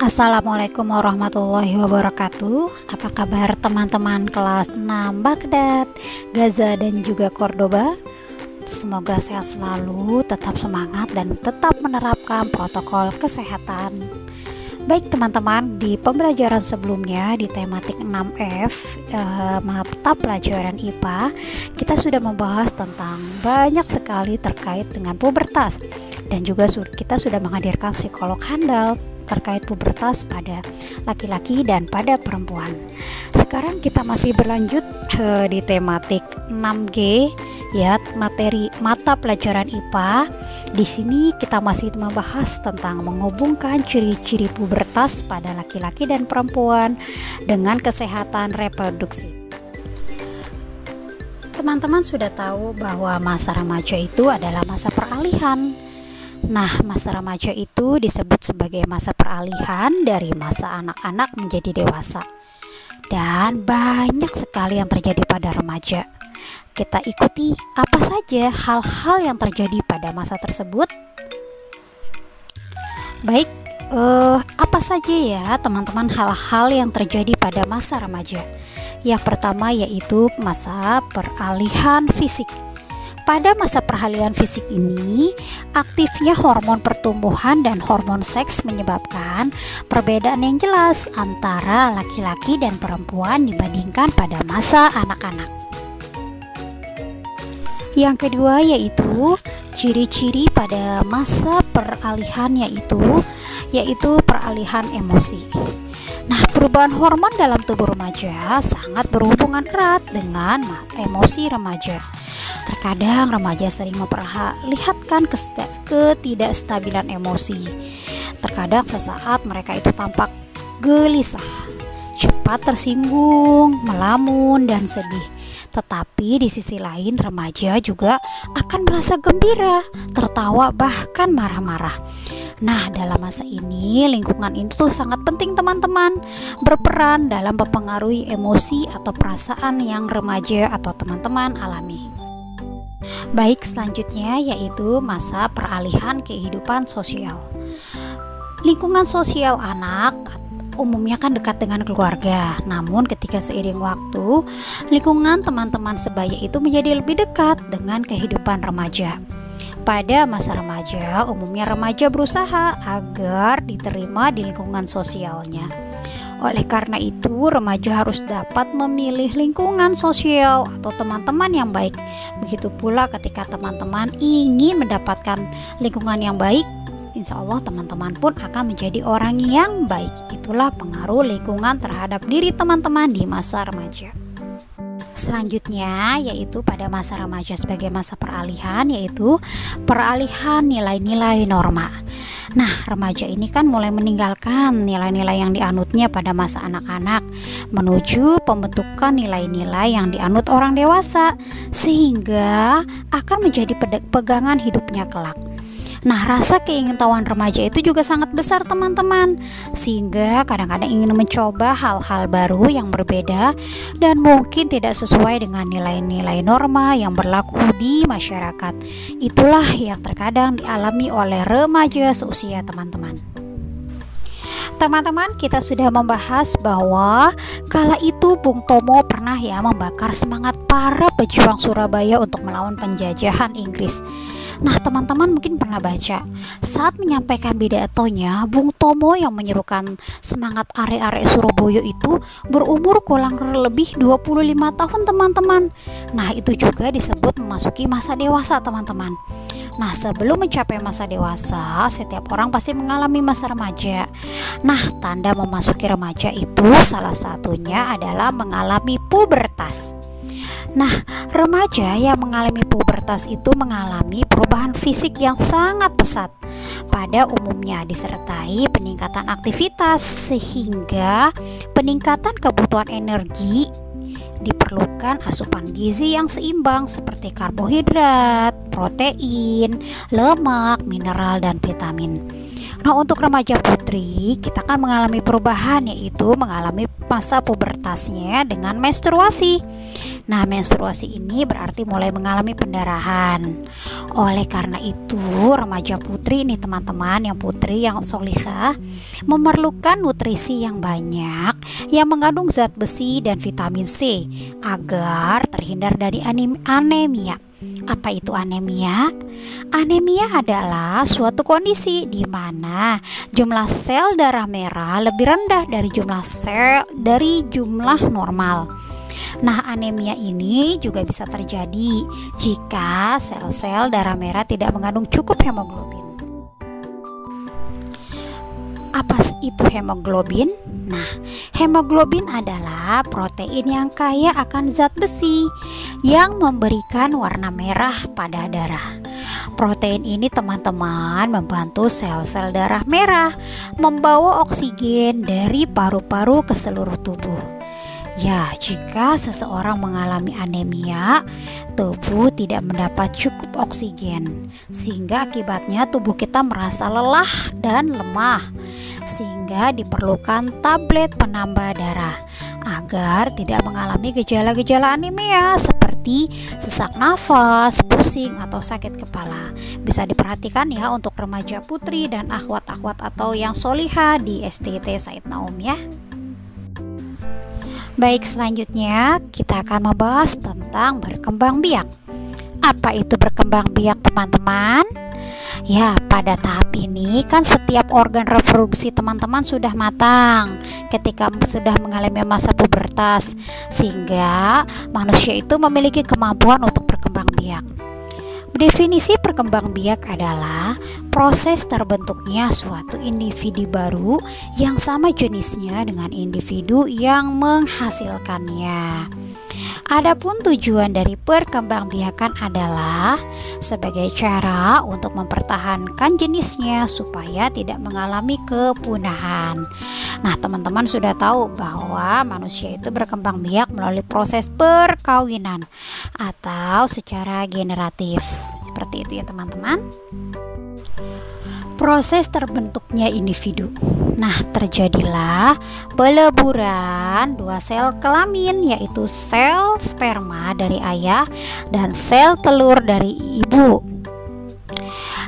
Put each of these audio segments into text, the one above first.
Assalamualaikum warahmatullahi wabarakatuh. Apa kabar teman-teman kelas 6 Baghdad, Gaza dan juga Cordoba? Semoga sehat selalu, tetap semangat dan tetap menerapkan protokol kesehatan. Baik teman-teman, di pembelajaran sebelumnya di tematik 6F mata pelajaran IPA, kita sudah membahas tentang banyak sekali terkait dengan pubertas, dan juga kita sudah menghadirkan psikolog handal terkait pubertas pada laki-laki dan pada perempuan. Sekarang kita masih berlanjut di tematik 6G, ya, materi mata pelajaran IPA. Di sini kita masih membahas tentang menghubungkan ciri-ciri pubertas pada laki-laki dan perempuan dengan kesehatan reproduksi. Teman-teman sudah tahu bahwa masa remaja itu adalah masa peralihan. Nah, masa remaja itu disebut sebagai masa peralihan dari masa anak-anak menjadi dewasa. Dan banyak sekali yang terjadi pada remaja. Kita ikuti apa saja hal-hal yang terjadi pada masa tersebut. Baik, apa saja ya teman-teman hal-hal yang terjadi pada masa remaja? Yang pertama yaitu masa peralihan fisik. Pada masa peralihan fisik ini, aktifnya hormon pertumbuhan dan hormon seks menyebabkan perbedaan yang jelas antara laki-laki dan perempuan dibandingkan pada masa anak-anak. Yang kedua yaitu ciri-ciri pada masa peralihan yaitu peralihan emosi. Nah, perubahan hormon dalam tubuh remaja sangat berhubungan erat dengan emosi remaja. Terkadang remaja sering memperlihatkan ketidakstabilan emosi. Terkadang sesaat mereka itu tampak gelisah, cepat tersinggung, melamun, dan sedih. Tetapi di sisi lain remaja juga akan merasa gembira, tertawa, bahkan marah-marah. Nah, dalam masa ini lingkungan itu sangat penting teman-teman, berperan dalam mempengaruhi emosi atau perasaan yang remaja atau teman-teman alami. Baik, selanjutnya yaitu masa peralihan kehidupan sosial. Lingkungan sosial anak umumnya kan dekat dengan keluarga. Namun ketika seiring waktu, lingkungan teman-teman sebaya itu menjadi lebih dekat dengan kehidupan remaja. Pada masa remaja, umumnya remaja berusaha agar diterima di lingkungan sosialnya. Oleh karena itu, remaja harus dapat memilih lingkungan sosial atau teman-teman yang baik. Begitu pula ketika teman-teman ingin mendapatkan lingkungan yang baik, insya Allah teman-teman pun akan menjadi orang yang baik. Itulah pengaruh lingkungan terhadap diri teman-teman di masa remaja. Selanjutnya yaitu pada masa remaja sebagai masa peralihan, yaitu peralihan nilai-nilai norma. Nah, remaja ini kan mulai meninggalkan nilai-nilai yang dianutnya pada masa anak-anak menuju pembentukan nilai-nilai yang dianut orang dewasa, sehingga akan menjadi pegangan hidupnya kelak. Nah, rasa keingintahuan remaja itu juga sangat besar teman-teman, sehingga kadang-kadang ingin mencoba hal-hal baru yang berbeda dan mungkin tidak sesuai dengan nilai-nilai norma yang berlaku di masyarakat. Itulah yang terkadang dialami oleh remaja seusia teman-teman. Teman-teman, kita sudah membahas bahwa kala itu Bung Tomo pernah membakar semangat para pejuang Surabaya untuk melawan penjajahan Inggris. Nah, teman-teman mungkin pernah baca saat menyampaikan pidatonya, Bung Tomo yang menyerukan semangat arek-arek Surabaya itu berumur kurang lebih 25 tahun teman-teman. Nah, itu juga disebut memasuki masa dewasa teman-teman. Nah, sebelum mencapai masa dewasa, setiap orang pasti mengalami masa remaja. Nah, tanda memasuki remaja itu salah satunya adalah mengalami pubertas. Nah, remaja yang mengalami pubertas itu mengalami perubahan fisik yang sangat pesat. Pada umumnya disertai peningkatan aktivitas, sehingga peningkatan kebutuhan energi diperlukan asupan gizi yang seimbang seperti karbohidrat, protein, lemak, mineral, dan vitamin. Nah, untuk remaja putri, kita kan mengalami perubahan, yaitu mengalami masa pubertasnya dengan menstruasi. Nah, menstruasi ini berarti mulai mengalami pendarahan. Oleh karena itu, remaja putri ini teman-teman, yang putri yang solihah, memerlukan nutrisi yang banyak yang mengandung zat besi dan vitamin C agar terhindar dari anemia. Apa itu anemia? Anemia adalah suatu kondisi di mana jumlah sel darah merah lebih rendah dari jumlah normal. Nah, anemia ini juga bisa terjadi jika sel-sel darah merah tidak mengandung cukup hemoglobin. Apa itu hemoglobin? Nah, hemoglobin adalah protein yang kaya akan zat besi yang memberikan warna merah pada darah. Protein ini teman-teman membantu sel-sel darah merah membawa oksigen dari paru-paru ke seluruh tubuh. Ya, jika seseorang mengalami anemia, tubuh tidak mendapat cukup oksigen, sehingga akibatnya tubuh kita merasa lelah dan lemah, sehingga diperlukan tablet penambah darah agar tidak mengalami gejala-gejala anemia seperti sesak nafas, pusing, atau sakit kepala. Bisa diperhatikan ya untuk remaja putri dan akhwat-akhwat atau yang solihah di STT Said Naum ya. Baik, selanjutnya kita akan membahas tentang berkembang biak. Apa itu berkembang biak, teman-teman? Ya, pada tahap ini kan setiap organ reproduksi teman-teman sudah matang ketika sudah mengalami masa pubertas, sehingga manusia itu memiliki kemampuan untuk berkembang biak. Definisi berkembang biak adalah proses terbentuknya suatu individu baru yang sama jenisnya dengan individu yang menghasilkannya. Adapun tujuan dari perkembangbiakan adalah sebagai cara untuk mempertahankan jenisnya supaya tidak mengalami kepunahan. Nah, teman-teman sudah tahu bahwa manusia itu berkembang biak melalui proses perkawinan atau secara generatif. Seperti itu ya teman-teman. Proses terbentuknya individu. Nah, terjadilah peleburan dua sel kelamin, yaitu sel sperma dari ayah dan sel telur dari ibu.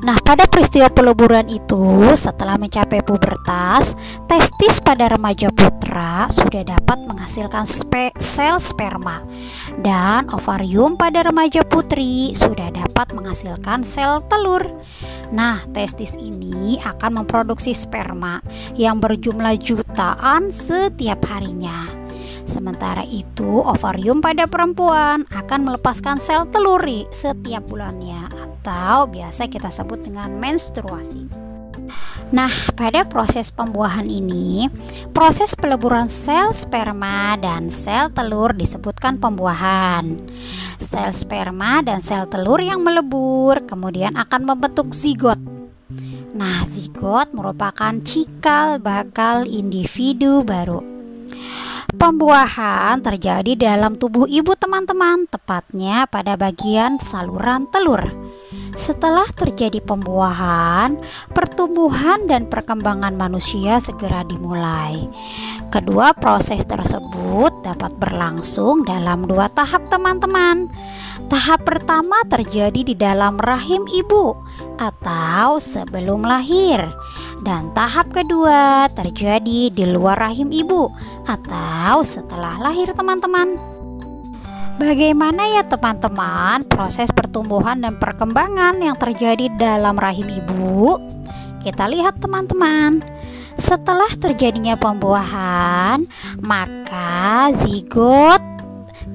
Nah, pada peristiwa peleburan itu, setelah mencapai pubertas, testis pada remaja putra sudah dapat menghasilkan sel sperma, dan ovarium pada remaja putri sudah dapat menghasilkan sel telur. Nah, testis ini akan memproduksi sperma yang berjumlah jutaan setiap harinya. Sementara itu, ovarium pada perempuan akan melepaskan sel telur setiap bulannya, atau biasa kita sebut dengan menstruasi. Nah, pada proses pembuahan ini, proses peleburan sel sperma dan sel telur disebutkan pembuahan. Sel sperma dan sel telur yang melebur kemudian akan membentuk zigot. Nah, zigot merupakan cikal bakal individu baru. Pembuahan terjadi dalam tubuh ibu teman-teman, tepatnya pada bagian saluran telur. Setelah terjadi pembuahan, pertumbuhan dan perkembangan manusia segera dimulai. Kedua proses tersebut dapat berlangsung dalam 2 tahap teman-teman. Tahap pertama terjadi di dalam rahim ibu atau sebelum lahir, dan tahap kedua terjadi di luar rahim ibu atau setelah lahir teman-teman. Bagaimana ya teman-teman proses pertumbuhan dan perkembangan yang terjadi dalam rahim ibu? Kita lihat teman-teman. Setelah terjadinya pembuahan, maka zigot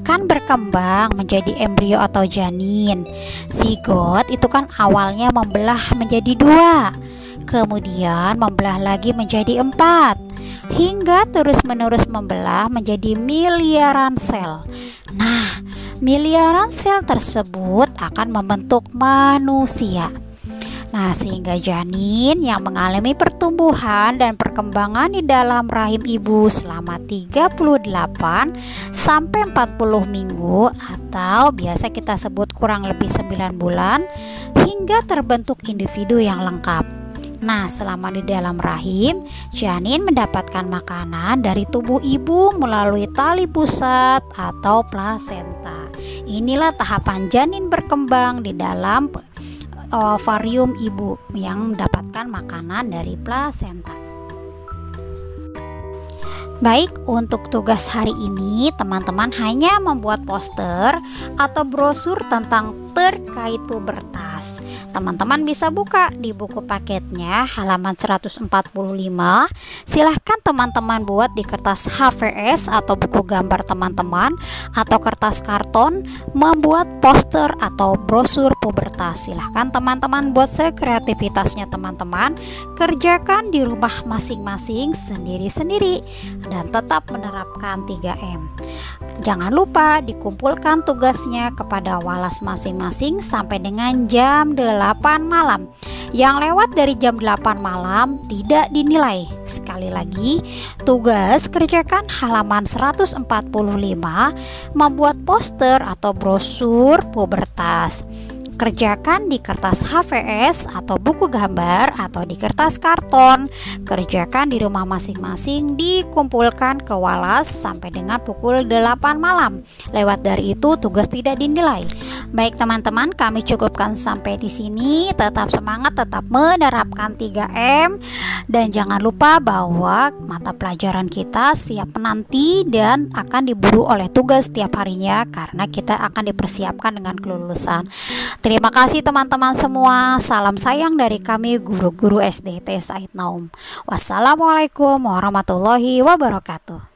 kan berkembang menjadi embrio atau janin. Zigot itu kan awalnya membelah menjadi 2, kemudian membelah lagi menjadi 4, hingga terus-menerus membelah menjadi miliaran sel. Nah, miliaran sel tersebut akan membentuk manusia. Nah, sehingga janin yang mengalami pertumbuhan dan perkembangan di dalam rahim ibu selama 38 sampai 40 minggu atau biasa kita sebut kurang lebih 9 bulan hingga terbentuk individu yang lengkap. Nah, selama di dalam rahim, janin mendapatkan makanan dari tubuh ibu melalui tali pusat atau plasenta. Inilah tahapan janin berkembang di dalam ovarium ibu yang mendapatkan makanan dari plasenta. Baik, untuk tugas hari ini teman-teman hanya membuat poster atau brosur tentang terkait pubertas. Teman-teman bisa buka di buku paketnya halaman 145. Silahkan teman-teman buat di kertas HVS atau buku gambar teman-teman atau kertas karton membuat poster atau brosur pubertas. Silahkan teman-teman buat sekreativitasnya teman-teman. Kerjakan di rumah masing-masing sendiri-sendiri dan tetap menerapkan 3M. Jangan lupa dikumpulkan tugasnya kepada walas masing-masing sampai dengan jam 8 malam. Yang lewat dari jam 8 malam tidak dinilai. Sekali lagi, tugas kerjakan halaman 145 membuat poster atau brosur pubertas. Kerjakan di kertas HVS atau buku gambar atau di kertas karton. Kerjakan di rumah masing-masing, dikumpulkan ke walas sampai dengan pukul 8 malam. Lewat dari itu tugas tidak dinilai. Baik teman-teman, kami cukupkan sampai di sini. Tetap semangat, tetap menerapkan 3M dan jangan lupa bahwa mata pelajaran kita siap menanti dan akan diburu oleh tugas setiap harinya karena kita akan dipersiapkan dengan kelulusan. Terima kasih teman-teman semua. Salam sayang dari kami guru-guru SD Said Naum. Wassalamualaikum warahmatullahi wabarakatuh.